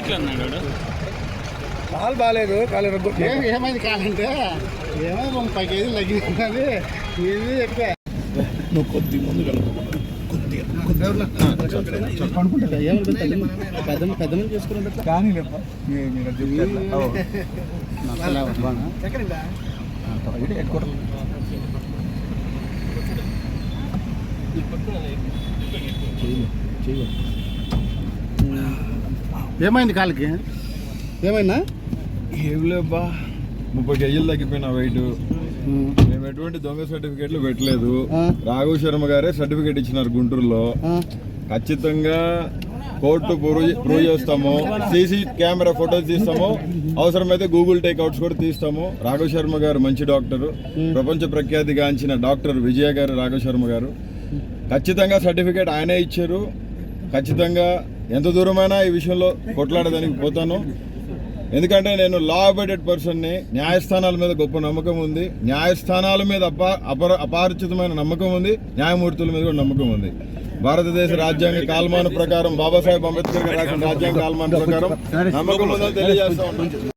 ఎట్లా ఉన్నాడు కాలు బాగాలేదు, కాలు ఏమైంది కాలంటే ఏమైంది 30 కేజీలు తగ్గినది ఇది ఎక్కువ. నువ్వు కొద్ది ముందు అనుకుంటా ఏమనిపిస్తుంది పెద్దమని చేసుకున్నట్టు కానీ ఏమైంది కాలుకి? ఏమైందా? ఏం లేబ్బా, 30 కేజీలు తగ్గిపోయినా వెయిట్. మేము ఎటువంటి దొంగ సర్టిఫికేట్లు పెట్టలేదు. రాఘవ్ శర్మ గారే సర్టిఫికేట్ ఇచ్చినారు గుంటూరులో. ఖచ్చితంగా కోర్టు ప్రూవ్ చేస్తాము, సీసీ కెమెరా ఫోటోలు తీస్తాము, అవసరమైతే గూగుల్ టేక్అవుట్స్ కూడా తీస్తాము. రాఘవ్ శర్మ గారు మంచి డాక్టరు, ప్రపంచ ప్రఖ్యాతిగాంచిన డాక్టర్ విజయ గారు రాఘవ్ శర్మ గారు. ఖచ్చితంగా సర్టిఫికేట్ ఆయనే ఇచ్చారు. ఖచ్చితంగా ఎంత దూరమైనా ఈ విషయంలో కొట్లాడడానికి పోతాను. ఎందుకంటే నేను లా అబైడెడ్ పర్సన్ని. న్యాయస్థానాల మీద గొప్ప నమ్మకం ఉంది, న్యాయస్థానాల మీద అపారచితమైన నమ్మకం ఉంది, న్యాయమూర్తుల మీద కూడా నమ్మకం ఉంది. భారతదేశ రాజ్యాంగ కాల్మాన ప్రకారం, బాబాసాహెబ్ అంబేద్కర్ గారు రాసిన రాజ్యాంగ కాల్మాన ప్రకారం నమ్మకం ఉందని తెలియజేస్తా ఉన్నాను.